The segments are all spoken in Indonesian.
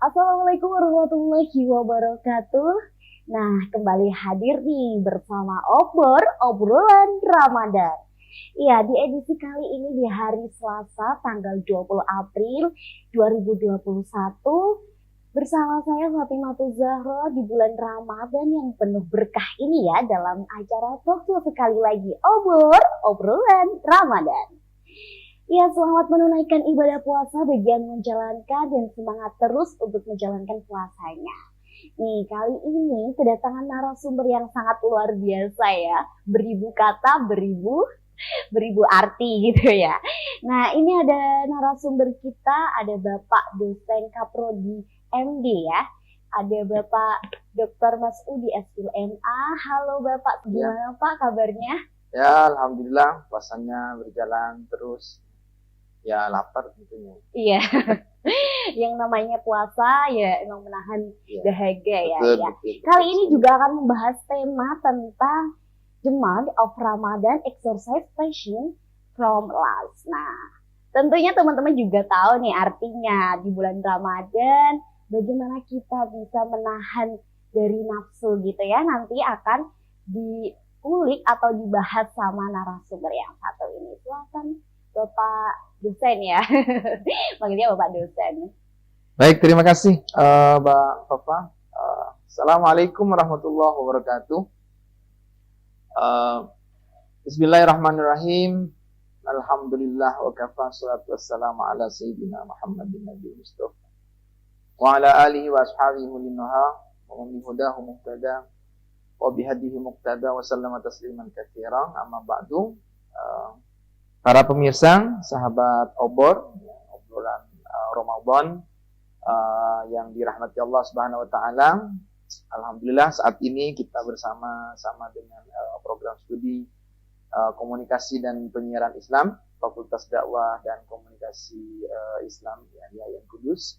Assalamualaikum warahmatullahi wabarakatuh. Nah, kembali hadir nih bersama obrolan Ramadan. Iya, di edisi kali ini di hari Selasa tanggal 20 April 2021 bersama saya Fatimah Zahra di bulan Ramadan yang penuh berkah ini ya dalam acara Talkshow sekali lagi obrolan Ramadan. Ya, selamat menunaikan ibadah puasa bagi yang menjalankan dan semangat terus untuk menjalankan puasanya. Nih, kali ini kedatangan narasumber yang sangat luar biasa ya. Beribu kata, beribu arti gitu ya. Nah, ini ada narasumber kita, ada Bapak dosen Kaprodi MD ya. Ada Bapak Dr. Masudi SPMA. Halo Bapak, gimana ya. Pak kabarnya? Ya, alhamdulillah puasanya berjalan terus. Ya, lapar tentunya. Iya. Yang namanya puasa ya emang menahan dahaga ya. Betul. Kali ini juga akan membahas tema tentang the month of Ramadan exercise passion from last. Nah, tentunya teman-teman juga tahu nih artinya di bulan Ramadan bagaimana kita bisa menahan dari nafsu gitu ya. Nanti akan diulik atau dibahas sama narasumber yang satu ini. Silakan Bapak dosen ya. Panggilnya Bapak dosen. Baik, terima kasih Mbak Fafa. Assalamualaikum warahmatullahi wabarakatuh. Bismillahirrahmanirrahim. Alhamdulillah wa kafa, salatu wassalamu ala sayyidina Muhammadin Nabi Mustafa wa ala alihi wa ashabihi mulinnaha wa min hudahu muqtada wa bihadihi muqtada wa sallama tasliman katsiran. Amma ba'du. Para pemirsa, sahabat obrolan Ramadan yang dirahmati Allah Subhanahu wa taala. Alhamdulillah saat ini kita bersama-sama dengan program studi komunikasi dan penyiaran Islam Fakultas Dakwah dan Komunikasi Islam Yayan Kudus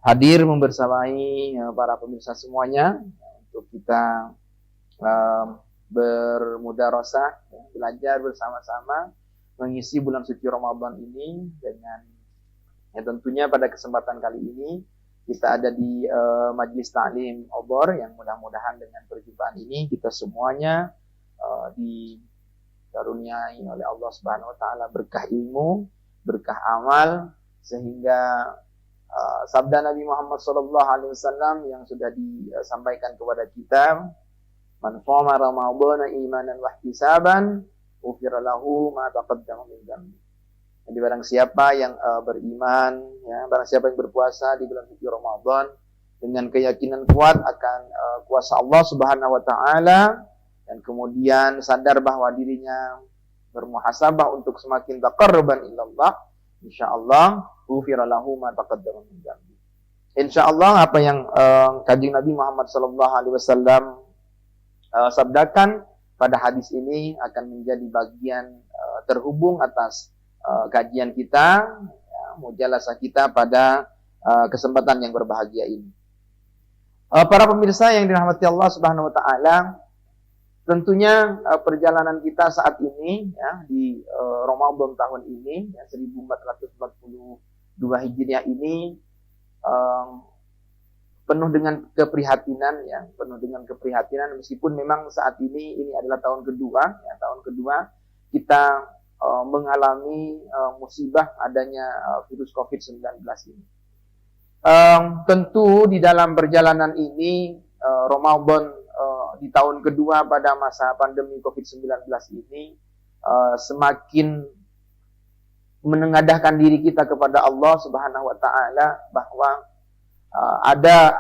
hadir membersamai para pemirsa semuanya untuk kita bermudarasah, belajar bersama-sama mengisi bulan suci Ramadan ini dengan tentunya pada kesempatan kali ini kita ada di Majelis Ta'lim Obor yang mudah-mudahan dengan perjumpaan ini kita semuanya dikaruniai oleh Allah Subhanahu wa taala berkah ilmu, berkah amal sehingga sabda Nabi Muhammad sallallahu alaihi wasallam yang sudah disampaikan kepada kita, man shoma ramadhana imanan wa ihtisaban ufira lahu ma taqaddama min dzambi. Jadi barang siapa yang beriman ya, barang siapa yang berpuasa di bulan suci Ramadan dengan keyakinan kuat akan kuasa Allah Subhanahu wa taala dan kemudian sadar bahwa dirinya bermuhasabah untuk semakin taqarruban ilallah, insyaallah ufira lahu ma taqaddama min dzambi. Insyaallah apa yang Kanjeng Nabi Muhammad sallallahu alaihi wasallam sabdakan pada hadis ini akan menjadi bagian terhubung atas kajian kita, mujalasah kita pada kesempatan yang berbahagia ini. Para pemirsa yang dirahmati Allah Subhanahu wa taala, tentunya perjalanan kita saat ini ya di Ramadan tahun ini ya, 1442 Hijriah ini penuh dengan keprihatinan ya, meskipun memang saat ini adalah tahun kedua kita mengalami musibah adanya virus COVID-19 ini. Tentu di dalam perjalanan ini Ramadan di tahun kedua pada masa pandemi COVID-19 ini semakin menengadahkan diri kita kepada Allah Subhanahu wa taala bahwa ada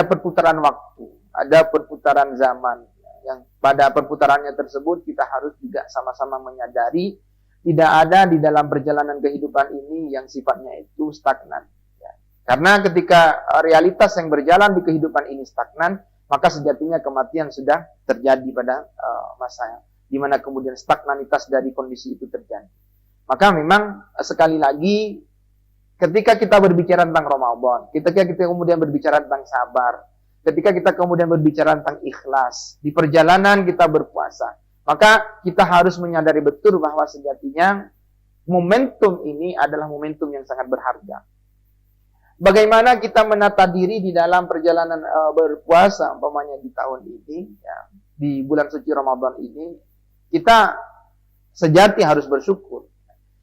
perputaran waktu, ada perputaran zaman yang pada perputarannya tersebut kita harus juga sama-sama menyadari tidak ada di dalam perjalanan kehidupan ini yang sifatnya itu stagnan ya. Karena ketika realitas yang berjalan di kehidupan ini stagnan, maka sejatinya kematian sudah terjadi pada masa di mana kemudian stagnanitas dari kondisi itu terjadi. Maka memang sekali lagi ketika kita berbicara tentang Ramadan, ketika kita kemudian berbicara tentang sabar, ketika kita kemudian berbicara tentang ikhlas, di perjalanan kita berpuasa, maka kita harus menyadari betul bahwa sejatinya momentum ini adalah momentum yang sangat berharga. bagaimana kita menata diri di dalam perjalanan berpuasa, umpamanya di tahun ini, ya, di bulan suci Ramadan ini, kita sejati harus bersyukur.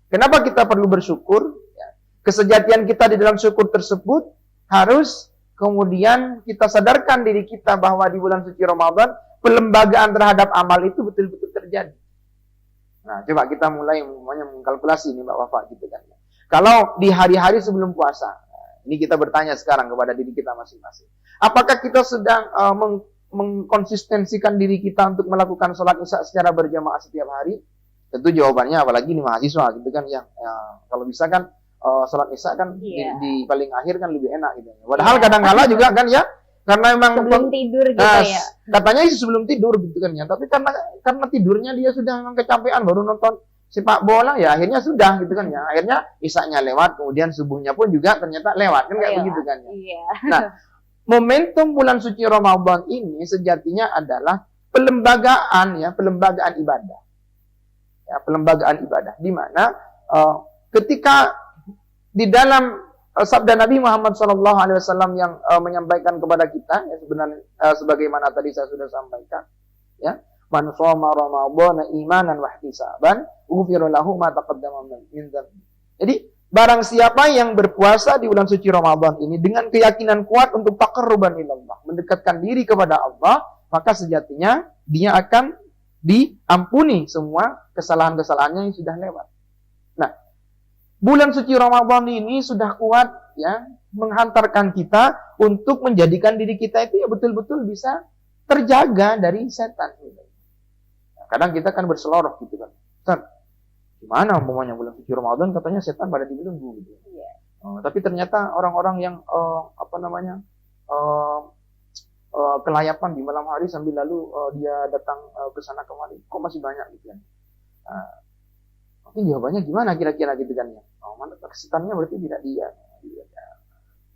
Kenapa kita perlu bersyukur? Ya, kesejatian kita di dalam syukur tersebut harus kemudian kita sadarkan diri kita bahwa di bulan suci Ramadan pelembagaan terhadap amal itu betul-betul terjadi. Nah, coba kita mulai mengkalkulasi ini Mbak Wafa gitu kan. Kalau di hari-hari sebelum puasa, ini kita bertanya sekarang kepada diri kita masing-masing. Apakah kita sedang mengkonsistensikan diri kita untuk melakukan sholat isya secara berjamaah setiap hari? Tentu jawabannya, apalagi ini mahasiswa gitu kan, ya kalau bisa kan sholat isya kan di paling akhir kan lebih enak gitu. Padahal kadang-kala juga kan ya, karena memang sebelum tidur gitu ya. Katanya sih sebelum tidur gitu kan ya, tapi karena tidurnya dia sudah memang kecapean baru nonton sepak bola, ya akhirnya sudah gitu kan ya. Akhirnya isyanya lewat, kemudian subuhnya pun juga ternyata lewat kan kayak begitu kan ya. Nah, momentum bulan suci Ramadan ini sejatinya adalah pelembagaan ibadah. Ya, pelembagaan ibadah di mana ketika di dalam sabda Nabi Muhammad SAW yang menyampaikan kepada kita, ya sebenarnya sebagaimana tadi saya sudah sampaikan, ya, man shoma ramadhana imanan wa ihtisaban ghufira lahu ma taqaddama min dzambi. Jadi barang siapa yang berpuasa di bulan suci Ramadan ini dengan keyakinan kuat untuk taqarruban ilallah, mendekatkan diri kepada Allah, maka sejatinya dia akan diampuni semua kesalahan-kesalahannya yang sudah lewat. Nah, bulan suci Ramadan ini sudah kuat ya menghantarkan kita untuk menjadikan diri kita itu ya betul-betul bisa terjaga dari setan. Nah, kadang kita kan berseloroh gitu kan. Ustaz, gimana umpamanya bulan suci Ramadan katanya setan pada dibelenggu gitu. Tapi ternyata orang-orang yang kelayapan di malam hari sambil lalu dia datang ke sana kemari, kok masih banyak gitu kan. Mungkin jawabannya gimana kira-kira gitu kan ya. Mana setannya berarti tidak dia.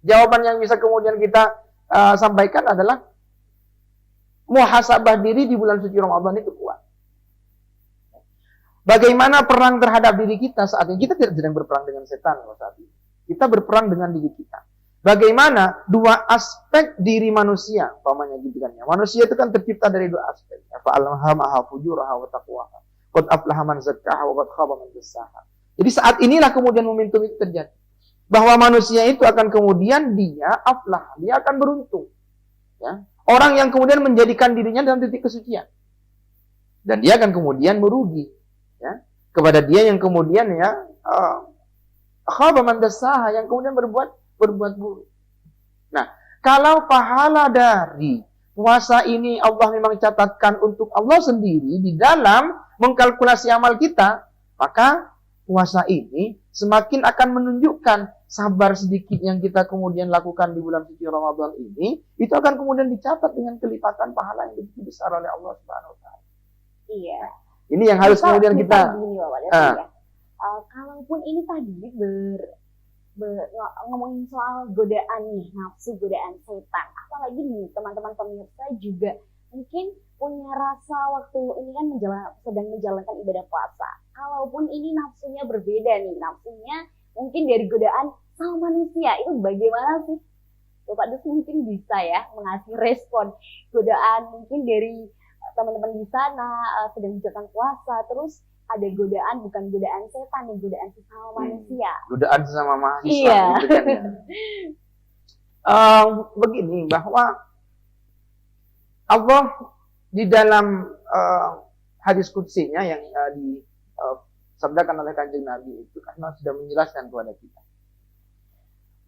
Jawaban yang bisa kemudian kita sampaikan adalah muhasabah diri di bulan suci Ramadan itu kuat. Bagaimana perang terhadap diri kita saat ini? Kita tidak sedang berperang dengan setan saat ini. Kita berperang dengan diri kita. Bagaimana dua aspek diri manusia, umpamanya gitu kan ya. Manusia itu kan tercipta dari dua aspek. Fa'alhamaha fujuraha wa taqwaha. Qad aflaha man zakkaha wa qad khaba man dassaha. Jadi saat inilah kemudian momentum itu terjadi. Bahwa manusia itu akan kemudian dia aflah, dia akan beruntung. Ya. Orang yang kemudian menjadikan dirinya dalam titik kesucian. Dan dia akan kemudian merugi. Ya. Kepada dia yang kemudian ya khaba man dassaha, yang kemudian berbuat buruk. Nah, kalau pahala dari puasa ini Allah memang catatkan untuk Allah sendiri di dalam mengkalkulasi amal kita, maka puasa ini semakin akan menunjukkan sabar sedikit yang kita kemudian lakukan di bulan suci Ramadan ini, itu akan kemudian dicatat dengan kelipatan pahala yang lebih besar oleh Allah Subhanahu wa taala. Iya. Ini yang harus kemudian kita kalaupun ini tadi ngomongin soal godaan nih, nafsu, godaan setan. Apalagi nih teman-teman pemirsa juga mungkin punya rasa waktu ini kan sedang menjalankan ibadah puasa. Kalaupun ini nafsunya berbeda nih, nafsunya mungkin dari godaan sama manusia, itu bagaimana sih? Bapak Dus mungkin bisa ya mengasih respon godaan mungkin dari teman-teman di sana sedang menjalankan puasa, terus ada godaan, bukan godaan setan, yang godaan sesama manusia. Godaan sesama mahasiswa. Iya. Gitu kan, ya. Begini, bahwa Allah di dalam hadis qudsinya yang disabdakan oleh Kanjeng Nabi itu karena sudah menjelaskan kepada kita.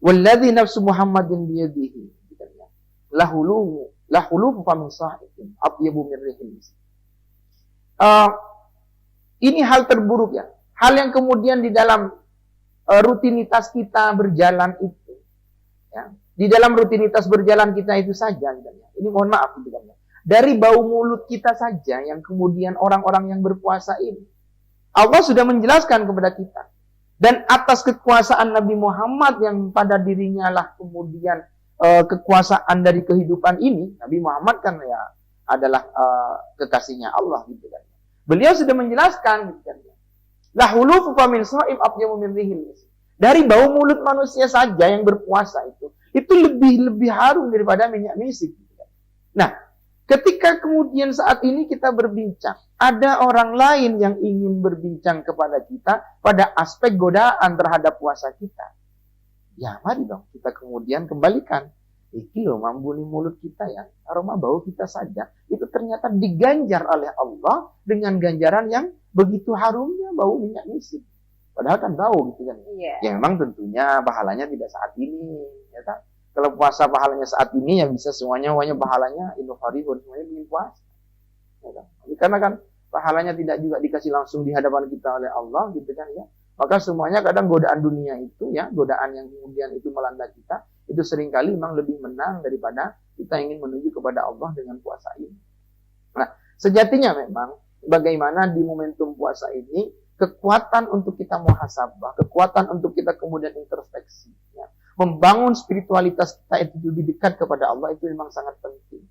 Walladzi nafsu Muhammadin biyadihi. Gitu kan, ya. Lahulu fa min sa'iqin atyabu min rihil misk. Ini hal terburuk ya. Hal yang kemudian di dalam rutinitas kita berjalan itu. Ya. Di dalam rutinitas berjalan kita itu saja. Ini mohon maaf. Dari bau mulut kita saja yang kemudian orang-orang yang berpuasa ini. Allah sudah menjelaskan kepada kita. Dan atas kekuasaan Nabi Muhammad yang pada dirinya lah kemudian kekuasaan dari kehidupan ini. Nabi Muhammad kan ya adalah kekasihnya Allah gitu kan. Beliau sudah menjelaskan gitu kan. Lahulu fa min sha'im atyamu min rihil misk. Dari bau mulut manusia saja yang berpuasa itu lebih harum daripada minyak misik. Nah, ketika kemudian saat ini kita berbincang, ada orang lain yang ingin berbincang kepada kita pada aspek godaan terhadap puasa kita. Ya, mari dong kita kemudian kembalikan. Iki loh mambuni mulut kita ya, aroma bau kita saja itu ternyata diganjar oleh Allah dengan ganjaran yang begitu harumnya bau minyak misik. Padahal kan bau gitu kan. Ya memang tentunya pahalanya tidak saat ini. Ya kan? Kalau puasa pahalanya saat ini ya bisa semuanya pahalanya inufarihun, semuanya ingin puasa. Ya kan? Karena kan pahalanya tidak juga dikasih langsung di hadapan kita oleh Allah gitu kan ya. Maka semuanya kadang godaan dunia itu ya, godaan yang kemudian itu melanda kita, itu seringkali memang lebih menang daripada kita ingin menuju kepada Allah dengan puasa ini. Nah, sejatinya memang bagaimana di momentum puasa ini kekuatan untuk kita muhasabah, kekuatan untuk kita kemudian introspeksi, ya. Membangun spiritualitas kita itu lebih dekat kepada Allah itu memang sangat penting.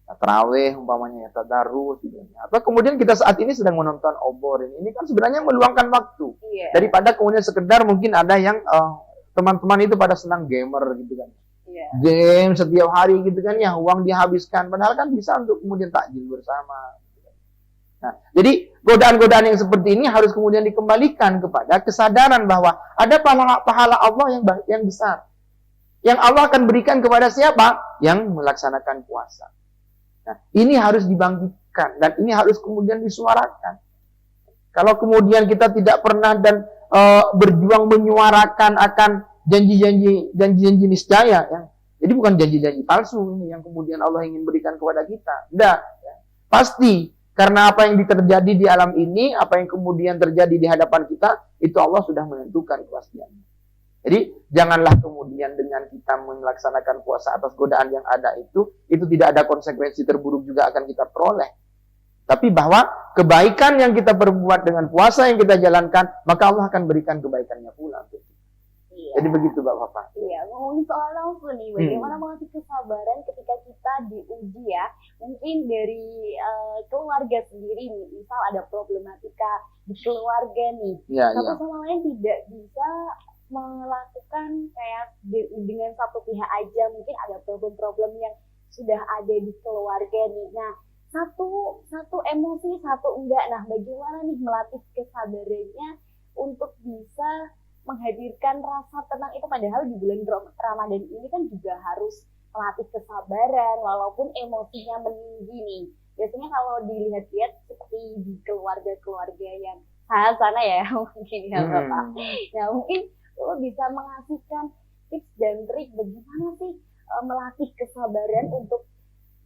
Nah, tarawih umpamanya ya, tadarus gitu ya. Atau kemudian kita saat ini sedang menonton obor ini kan sebenarnya meluangkan waktu. Daripada kemudian sekedar mungkin ada yang teman-teman itu pada senang gamer gitu kan. Game setiap hari gitu kan ya, uang dihabiskan padahal kan bisa untuk kemudian takjil bersama. Nah, jadi godaan-godaan yang seperti ini harus kemudian dikembalikan kepada kesadaran bahwa ada pahala Allah yang besar. Yang Allah akan berikan kepada siapa? Yang melaksanakan puasa. Nah, ini harus dibangkitkan dan ini harus kemudian disuarakan. Kalau kemudian kita tidak pernah dan berjuang menyuarakan akan janji-janji niscaya, ya. Jadi bukan janji-janji palsu ini yang kemudian Allah ingin berikan kepada kita. Tidak, ya. Pasti. Karena apa yang terjadi di alam ini, apa yang kemudian terjadi di hadapan kita, itu Allah sudah menentukan kepastiannya. Jadi, janganlah kemudian dengan kita melaksanakan puasa atas godaan yang ada itu tidak ada konsekuensi terburuk juga akan kita peroleh. Tapi bahwa kebaikan yang kita perbuat dengan puasa yang kita jalankan, maka Allah akan berikan kebaikannya pula. Jadi begitu Bapak. Iya, ngomongin soal nafsu nih, bagaimana mengasih kesabaran ketika kita diuji ya. Mungkin dari keluarga sendiri nih, misal ada problematika di keluarga nih. Satu sama lain tidak bisa melakukan kayak dengan satu pihak aja. Mungkin ada problem-problem yang sudah ada di keluarga nih. Nah, satu emosi, satu enggak. Nah, bagaimana nih melatih kesabarannya untuk bisa menghadirkan rasa tenang itu, padahal di bulan Ramadan ini kan juga harus melatih kesabaran walaupun emosinya meninggi nih. Biasanya kalau dilihat-lihat seperti di keluarga-keluarga yang sana ya mungkin ya Bapak. Nah, mungkin lo bisa mengasihkan tips dan trik bagaimana sih melatih kesabaran untuk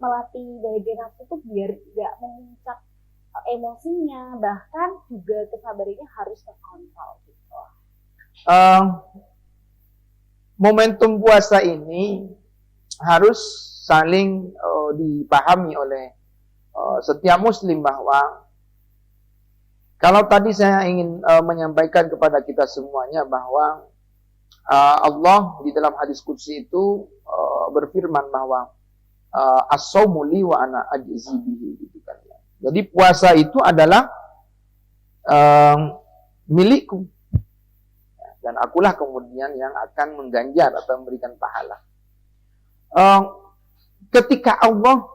melatih daya nafsu itu biar nggak memuncak emosinya, bahkan juga kesabarannya harus terkontrol gitu. Momentum puasa ini harus saling dipahami oleh setiap muslim bahwa kalau tadi saya ingin menyampaikan kepada kita semuanya bahwa Allah di dalam hadis qudsi itu berfirman bahwa as-shaumu li wa ana ajzi bihi gitu kan ya. Jadi puasa itu adalah milikku. Dan akulah kemudian yang akan mengganjar atau memberikan pahala. Ketika Allah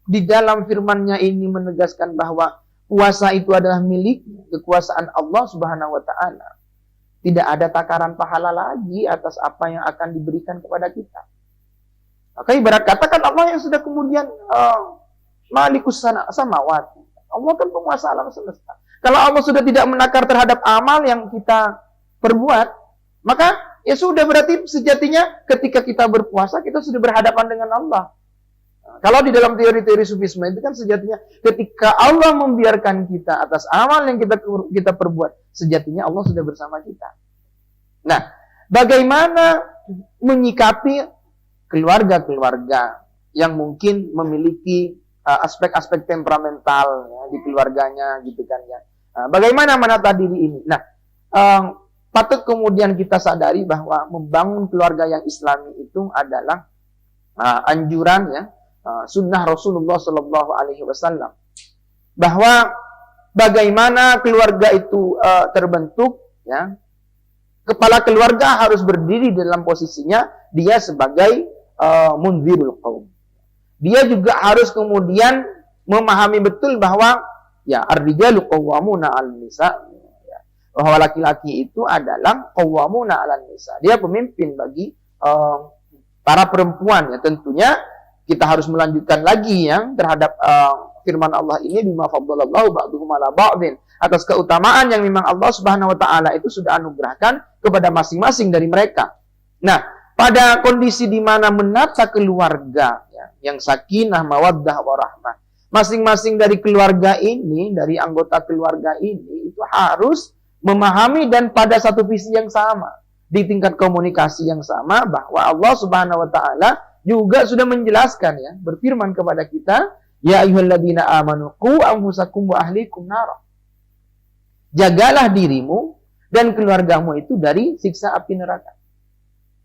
di dalam firman-Nya ini menegaskan bahwa puasa itu adalah milik kekuasaan Allah Subhanahu wa taala, tidak ada takaran pahala lagi atas apa yang akan diberikan kepada kita. Maka ibarat katakan Allah yang sudah kemudian malikus samawati. Allah kan penguasa alam semesta. Kalau Allah sudah tidak menakar terhadap amal yang kita perbuat, maka ya sudah berarti sejatinya ketika kita berpuasa kita sudah berhadapan dengan Allah. Nah, kalau di dalam teori-teori sufisme itu kan sejatinya ketika Allah membiarkan kita atas amal yang kita perbuat, sejatinya Allah sudah bersama kita. Nah, bagaimana menyikapi keluarga-keluarga yang mungkin memiliki aspek-aspek temperamental ya, di keluarganya gitu kan ya. Nah, bagaimana menata diri ini? Nah, patut kemudian kita sadari bahwa membangun keluarga yang Islami itu adalah anjuran ya, sunnah Rasulullah Shallallahu Alaihi Wasallam. Bahwa bagaimana keluarga itu terbentuk ya, Kepala keluarga harus berdiri dalam posisinya dia sebagai munzirul qaum. Dia juga harus kemudian memahami betul bahwa ya ar-rijalu qawwamuna 'alan nisa, bahwa laki-laki itu adalah qawwamuna 'alan nisa. Dia pemimpin bagi para perempuan ya. Tentunya kita harus melanjutkan lagi ya terhadap firman Allah ini, bima faddalallahu ba'duhum 'ala ba'din, atas keutamaan yang memang Allah Subhanahu wa taala itu sudah anugerahkan kepada masing-masing dari mereka. Nah, pada kondisi di mana menata keluarga ya, yang sakinah, mawaddah, warahmah, masing-masing dari keluarga ini, dari anggota keluarga ini itu harus memahami dan pada satu visi yang sama, di tingkat komunikasi yang sama, bahwa Allah Subhanahu wa taala juga sudah menjelaskan ya, berfirman kepada kita, ya ayyuhalladzina amanu qu anfusakum wa ahlikum nar. Jagalah dirimu dan keluargamu itu dari siksa api neraka.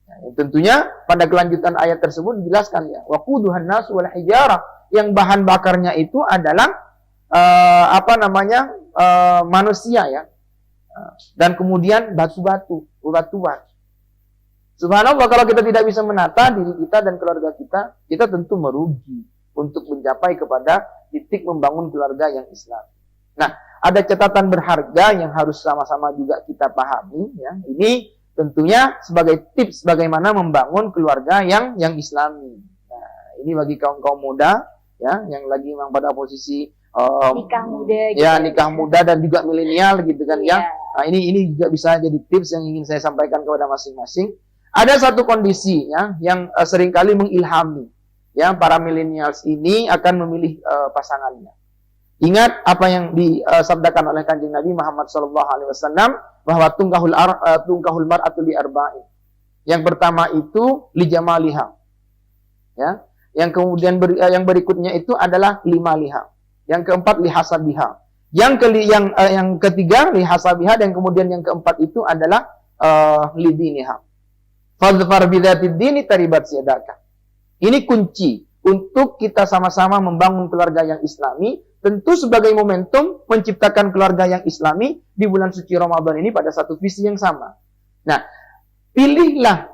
Nah, tentunya pada kelanjutan ayat tersebut dijelaskan ya, waquduhan nas wal hijarah, yang bahan bakarnya itu adalah manusia ya. Dan kemudian batu-batuan. Subhanallah, kalau kita tidak bisa menata diri kita dan keluarga kita, kita tentu merugi untuk mencapai kepada titik membangun keluarga yang Islam. Nah, ada catatan berharga yang harus sama-sama juga kita pahami ya. Ini tentunya sebagai tips bagaimana membangun keluarga yang Islami. Nah, ini bagi kaum-kaum muda ya yang lagi memang pada posisi nikah muda gitu. Ya, nikah muda dan juga milenial gitu kan ya. Nah, ini juga bisa jadi tips yang ingin saya sampaikan kepada masing-masing. Ada satu kondisi ya yang seringkali mengilhami ya para milenials ini akan memilih pasangannya. Ingat apa yang disabdakan oleh Kanjeng Nabi Muhammad SAW, bahwa tungkahul mar'atu li arba'in. Yang pertama itu li jamaliha. Ya. Yang kemudian yang berikutnya itu adalah limaliha. Yang keempat li hasabiha. Yang ketiga li hasabiha, dan kemudian yang keempat itu adalah li diniha. Fadhfar bidzatid dini taribat yadaka. Ini kunci untuk kita sama-sama membangun keluarga yang Islami, tentu sebagai momentum menciptakan keluarga yang Islami di bulan suci Ramadan ini pada satu visi yang sama. Nah, pilihlah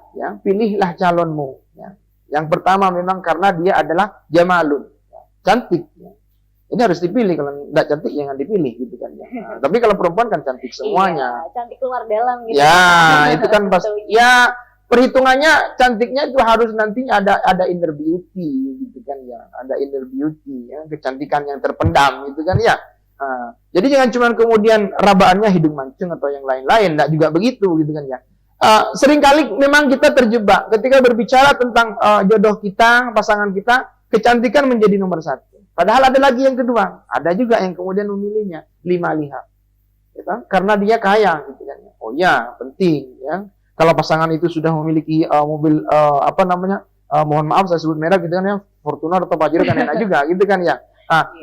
calonmu. Ya. Yang pertama memang karena dia adalah jamalun, ya, cantik. Ya. Ini harus dipilih, kalau tidak cantik jangan dipilih gitu kan. Ya. Nah, tapi kalau perempuan kan cantik semuanya. Iya, cantik luar dalam gitu. Ya, itu kan pas. Ya, perhitungannya cantiknya itu harus nantinya ada inner beauty gitu kan ya, ada inner beauty ya, kecantikan yang terpendam gitu kan ya. Jadi jangan cuma kemudian rabaannya hidung mancung atau yang lain-lain, enggak juga begitu gitu kan ya. Seringkali memang kita terjebak ketika berbicara tentang jodoh kita, pasangan kita, kecantikan menjadi nomor satu. Padahal ada lagi yang kedua, ada juga yang kemudian memilihnya lima lihat, gitu, karena dia kaya gitu kan ya. Oh ya, penting ya. Kalau pasangan itu sudah memiliki mobil mohon maaf saya sebut merek gitu kan ya, Fortuner atau Pajero kan enak juga gitu kan ya.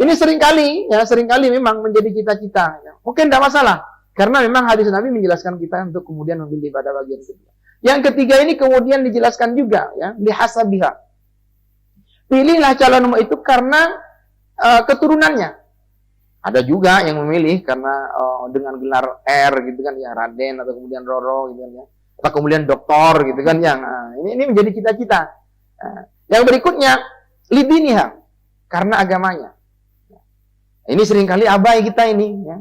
Ini seringkali memang menjadi cita-cita. Ya. Mungkin tidak masalah, karena memang hadis Nabi menjelaskan kita untuk kemudian memilih pada bagian kedua. Yang ketiga ini kemudian dijelaskan juga ya, lihasabiha. Pilihlah calonmu itu karena keturunannya. Ada juga yang memilih karena dengan gelar R gitu kan ya, Raden atau kemudian Roro gitu kan ya. Atau kemudian doktor gitu kan yang ini menjadi cita-cita. Yang berikutnya lidiniha, karena agamanya. Ini seringkali abai kita ini ya.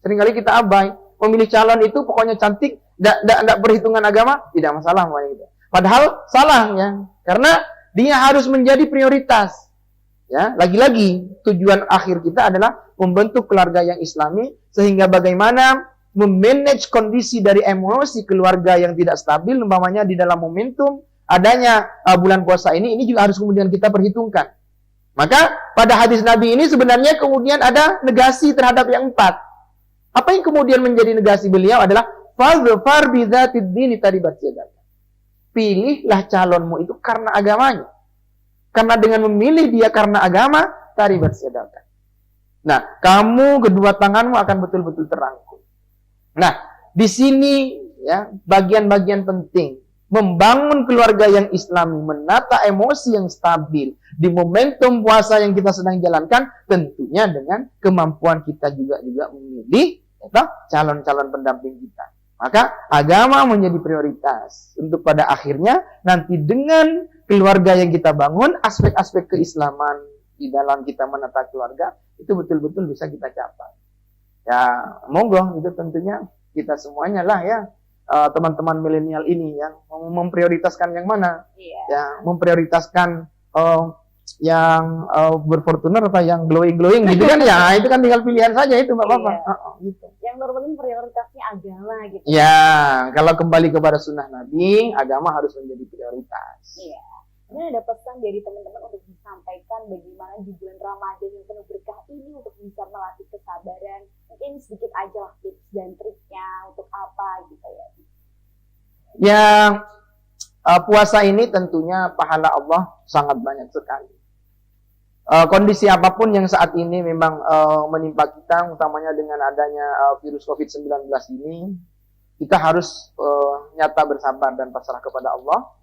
Seringkali kita abai memilih calon itu pokoknya cantik, enggak perhitungan agama, tidak masalah gitu. Padahal salah ya, karena dia harus menjadi prioritas. Ya, lagi-lagi tujuan akhir kita adalah membentuk keluarga yang Islami, sehingga bagaimana memanage kondisi dari emosi keluarga yang tidak stabil, umpamanya di dalam momentum adanya bulan puasa ini juga harus kemudian kita perhitungkan. Maka pada hadis Nabi ini sebenarnya kemudian ada negasi terhadap yang empat. Apa yang kemudian menjadi negasi beliau adalah fadhfar bidzatid dini taribat yadaka. Pilihlah calonmu itu karena agamanya. Karena dengan memilih dia karena agama, taribat yadaka. Nah, kamu kedua tanganmu akan betul-betul terangkum. Nah, di sini ya bagian-bagian penting membangun keluarga yang Islami, menata emosi yang stabil di momentum puasa yang kita sedang jalankan, tentunya dengan kemampuan kita juga memilih calon-calon pendamping kita. Maka agama menjadi prioritas untuk pada akhirnya nanti dengan keluarga yang kita bangun, aspek-aspek keislaman di dalam kita menata keluarga itu betul-betul bisa kita capai. Ya, monggo itu tentunya kita semuanya lah ya, teman-teman milenial ini yang memprioritaskan yang mana? Ya, memprioritaskan yang berfortuner atau yang glowing gitu kan ya, itu kan tinggal pilihan saja itu Mbak Papa. Gitu. Yang terpenting prioritasnya agama gitu. Ya, kalau kembali kepada sunnah Nabi, agama harus menjadi prioritas. Iya. Ini ada pesan dari teman-teman untuk disampaikan bagaimana di bulan Ramadan yang penuh berkah ini untuk bisa melatih kesabaran. Mungkin sedikit aja lah tips dan triknya untuk apa gitu ya. Ya, puasa ini tentunya pahala Allah sangat banyak sekali. Kondisi apapun yang saat ini memang menimpa kita, utamanya dengan adanya virus COVID-19 ini, kita harus nyata bersabar dan pasrah kepada Allah.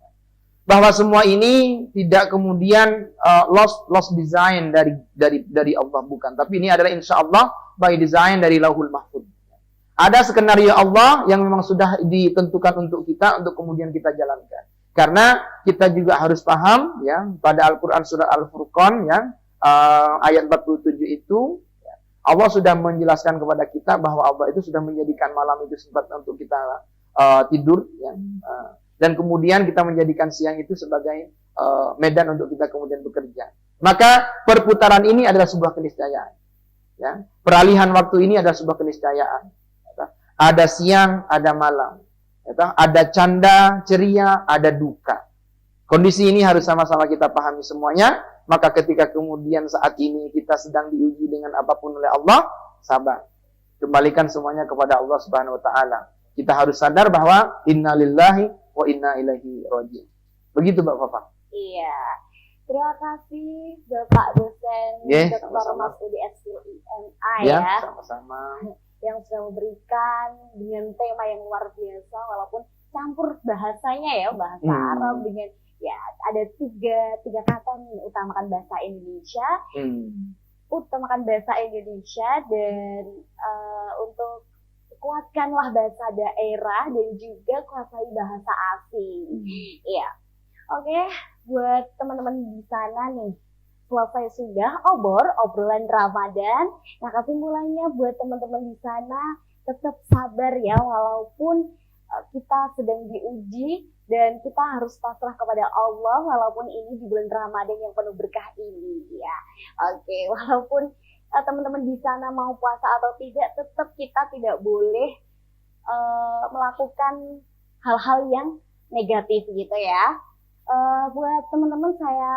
Bahwa semua ini tidak kemudian lost design dari Allah, bukan. Tapi ini adalah insya Allah by design dari Lauhul Mahfuz. Ada skenario Allah yang memang sudah ditentukan untuk kita, untuk kemudian kita jalankan. Karena kita juga harus paham ya, pada Al-Quran surat Al-Furqan ya, ayat 47 itu Allah sudah menjelaskan kepada kita bahwa Allah itu sudah menjadikan malam itu sempat untuk kita tidur ya, dan kemudian kita menjadikan siang itu sebagai medan untuk kita kemudian bekerja. Maka perputaran ini adalah sebuah keniscayaan ya. Peralihan waktu ini adalah sebuah keniscayaan ya. Ada siang, ada malam ya. Ada canda, ceria, ada duka. Kondisi ini harus sama-sama kita pahami semuanya. Maka ketika kemudian saat ini kita sedang diuji dengan apapun oleh Allah, sabar. Kembalikan semuanya kepada Allah Subhanahu wa taala. Kita harus sadar bahwa innalillahi wa inna ilaihi raji'un. Begitu Mbak Fafa. Iya. Terima kasih Bapak dosen Dr. Masudi SPIMA ya. Sama-sama. Yang sudah memberikan dengan tema yang luar biasa, walaupun campur bahasanya ya, bahasa Arab dengan ya ada tiga kata nih, utamakan bahasa Indonesia, utamakan bahasa Indonesia dan untuk kuatkanlah bahasa daerah dan juga kuasai bahasa asing. Iya. Oke, buat teman-teman di sana nih, selesai sudah obrolan Ramadan. Nah, kesimpulannya buat teman-teman di sana tetap sabar ya, walaupun kita sedang diuji dan kita harus pasrah kepada Allah walaupun ini di bulan Ramadan yang penuh berkah ini ya. Oke, walaupun teman-teman di sana mau puasa atau tidak, tetap kita tidak boleh melakukan hal-hal yang negatif gitu ya. Buat teman-teman saya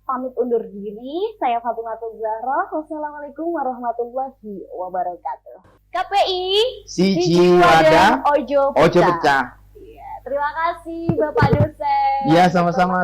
pamit undur diri. Saya Fatimatul Zahra. Wassalamualaikum warahmatullahi wabarakatuh. KPI Siji wadah ojo pecah. Iya, terima kasih Bapak dosen. Iya, sama-sama.